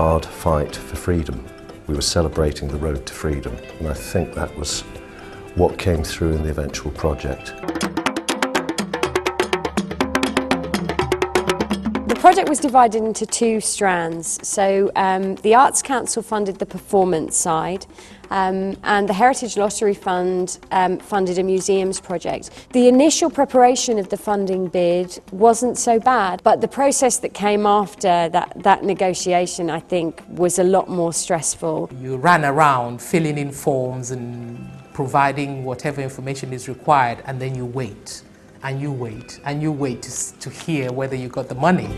hard fight for freedom. We were celebrating the road to freedom, and I think that was what came through in the eventual project. The project was divided into two strands. So the Arts Council funded the performance side, and the Heritage Lottery Fund funded a museums project. The initial preparation of the funding bid wasn't so bad, but the process that came after that negotiation, I think, was a lot more stressful. You ran around filling in forms and providing whatever information is required, and then you wait. And you wait, and you wait to hear whether you got the money.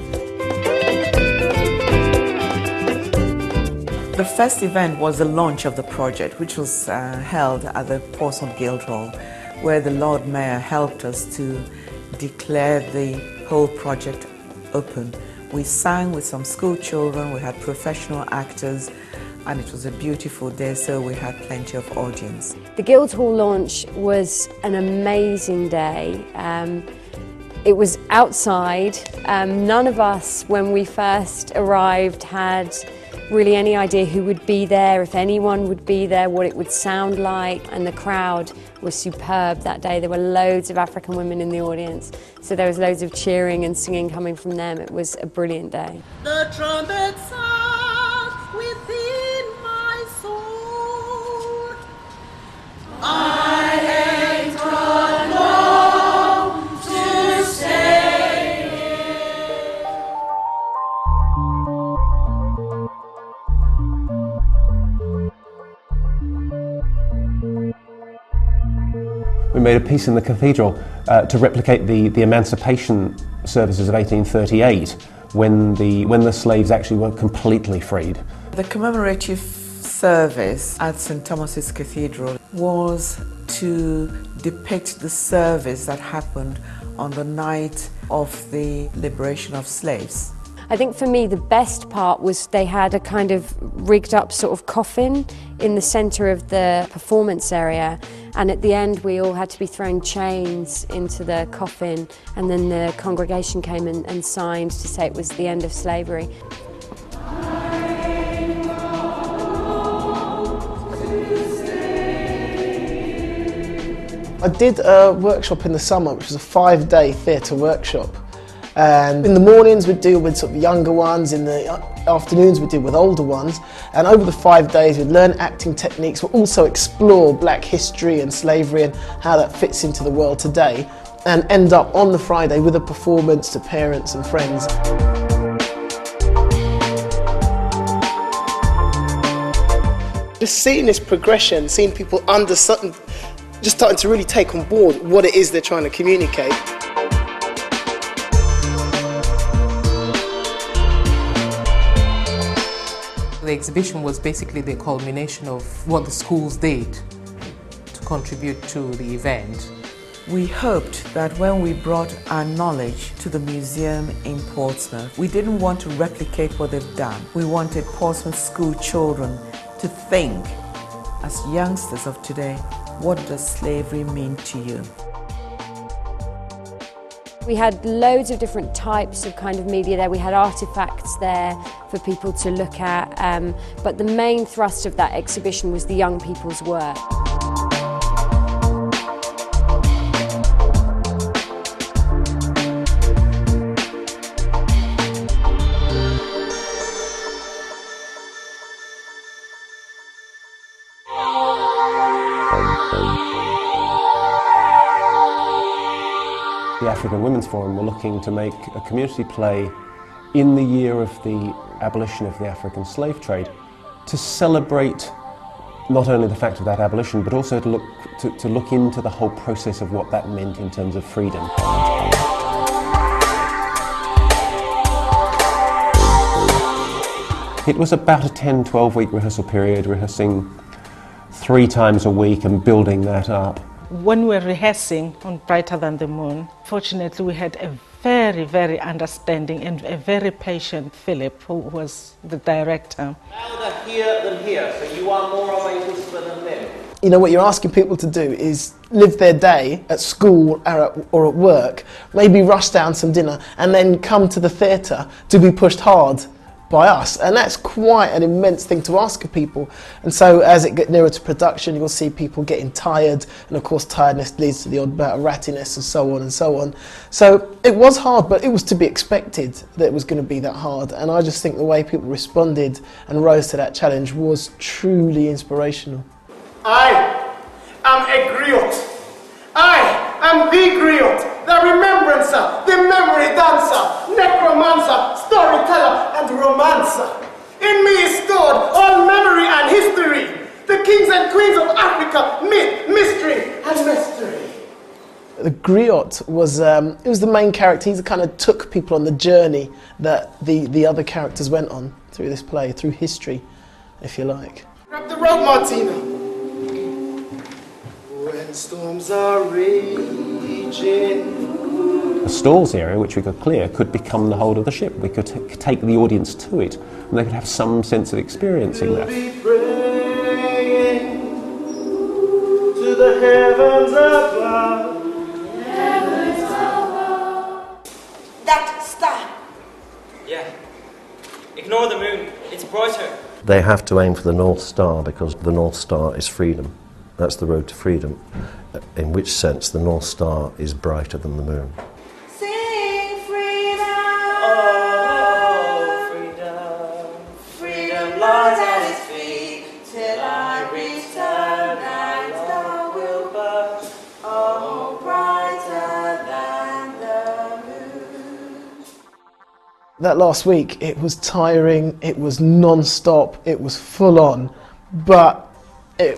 The first event was the launch of the project, which was held at the Portsmouth Guildhall, where the Lord Mayor helped us to declare the whole project open. We sang with some school children, we had professional actors, and it was a beautiful day, so we had plenty of audience. The Guildhall launch was an amazing day. It was outside. None of us, when we first arrived, had really any idea who would be there, if anyone would be there, what it would sound like, and the crowd was superb that day. There were loads of African women in the audience, so there was loads of cheering and singing coming from them. It was a brilliant day. The trumpet sounds within my soul. I ain't got long to stay here. We made a piece in the cathedral to replicate the emancipation services of 1838 when the slaves actually were completely freed. The commemorative service at St. Thomas's Cathedral was to depict the service that happened on the night of the liberation of slaves. I think for me the best part was they had a kind of rigged up sort of coffin in the centre of the performance area, and at the end we all had to be thrown chains into the coffin, and then the congregation came and signed to say it was the end of slavery. I did a workshop in the summer, which was a 5-day theatre workshop. And in the mornings we'd deal with sort of younger ones, in the afternoons we'd deal with older ones, and over the 5 days we'd learn acting techniques, but also explore black history and slavery and how that fits into the world today, and end up on the Friday with a performance to parents and friends. Just seeing this progression, seeing people just starting to really take on board what it is they're trying to communicate. The exhibition was basically the culmination of what the schools did to contribute to the event. We hoped that when we brought our knowledge to the museum in Portsmouth, we didn't want to replicate what they've done. We wanted Portsmouth school children to think, as youngsters of today, what does slavery mean to you? We had loads of different types of kind of media there. We had artefacts there for people to look at, but the main thrust of that exhibition was the young people's work. The African Women's Forum were looking to make a community play in the year of the abolition of the African slave trade to celebrate not only the fact of that abolition, but also to look into the whole process of what that meant in terms of freedom. It was about a 10-12 week rehearsal period, rehearsing 3 times a week and building that up. When we were rehearsing on Brighter Than the Moon, fortunately we had a very, very understanding and a very patient Philip, who was the director. Louder here than here, so you are more of a whisper than them. You know, what you're asking people to do is live their day at school or at work, maybe rush down some dinner, and then come to the theatre to be pushed hard by us, and that's quite an immense thing to ask of people. And so as it gets nearer to production, you'll see people getting tired, and of course tiredness leads to the odd bout of rattiness and so on and so on. So it was hard, but it was to be expected that it was going to be that hard, and I just think the way people responded and rose to that challenge was truly inspirational. I am a griot. I am the griot, the remembrancer, the memory dancer, necromancer, storyteller, and romancer. In me is stored all memory and history, the kings and queens of Africa, myth, mystery, and mystery. The griot was it was the main character. He kind of took people on the journey that the other characters went on through this play, through history, if you like. Grab the rope, Martina. When storms are raging. The stalls area, which we could clear, could become the hold of the ship. We could take the audience to it, and they could have some sense of experiencing that. Be praying to the heavens above. That star. Yeah. Ignore the moon. It's brighter. They have to aim for the North Star because the North Star is freedom. That's the road to freedom, in which sense the North Star is brighter than the moon. Sing freedom. Oh, freedom. Freedom lies at his feet till I return and star will burn. Oh, brighter than the moon. That last week, it was tiring, it was non-stop, it was full on, but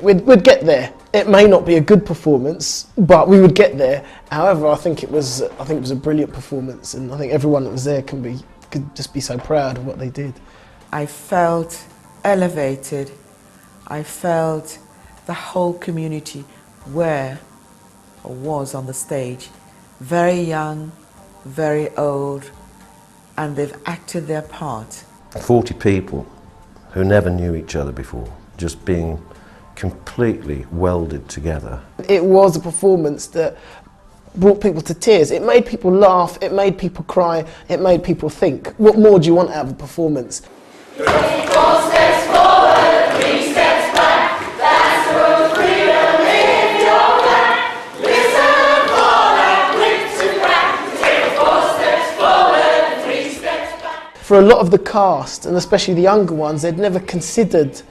we'd get there. It may not be a good performance, but we would get there. However, I think it was a brilliant performance, and I think everyone that was there could just be so proud of what they did. I felt elevated. I felt the whole community was on the stage, very young, very old, and they've acted their part. 40 people who never knew each other before, just being completely welded together. It was a performance that brought people to tears. It made people laugh, it made people cry, it made people think. What more do you want out of a performance? 4 steps forward, 3 steps back. That's the road to freedom if you're black. Listen for that whip to crack. Take 4 steps forward, 3 steps back. For a lot of the cast, and especially the younger ones, they'd never considered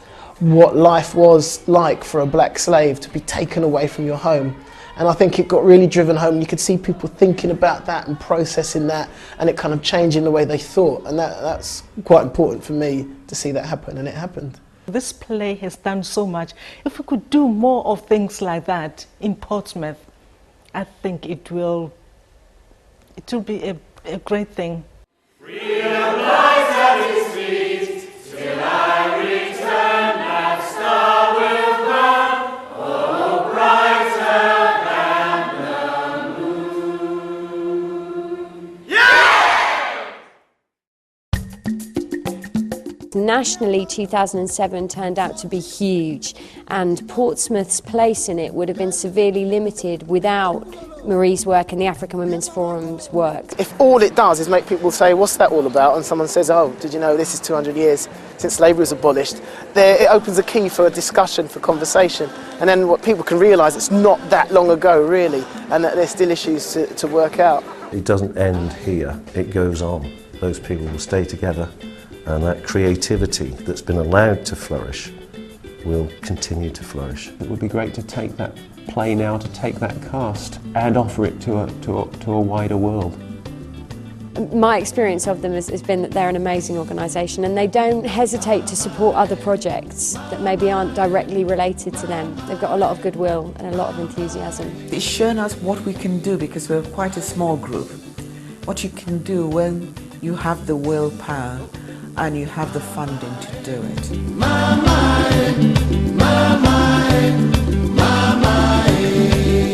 what life was like for a black slave to be taken away from your home. And I think it got really driven home. You could see people thinking about that and processing that, and it kind of changing the way they thought. And that's quite important for me to see that happen, and it happened. This play has done so much. If we could do more of things like that in Portsmouth, I think it will be a great thing. Freedom lies at his feet till I return. That star will burn, oh, brighter than the moon. Yeah! Nationally, 2007 turned out to be huge, and Portsmouth's place in it would have been severely limited without Marie's work and the African Women's Forum's work. If all it does is make people say, what's that all about? And someone says, oh, did you know this is 200 years since slavery was abolished? It opens a key for a discussion, for conversation. And then what people can realise, it's not that long ago, really, and that there's still issues to work out. It doesn't end here, it goes on. Those people will stay together, and that creativity that's been allowed to flourish will continue to flourish. It would be great to take that play now, to take that cast and offer it to a wider world. My experience of them has been that they're an amazing organisation, and they don't hesitate to support other projects that maybe aren't directly related to them. They've got a lot of goodwill and a lot of enthusiasm. It's shown us what we can do, because we're quite a small group. What you can do when you have the willpower and you have the funding to do it. My mind, my mind, my mind.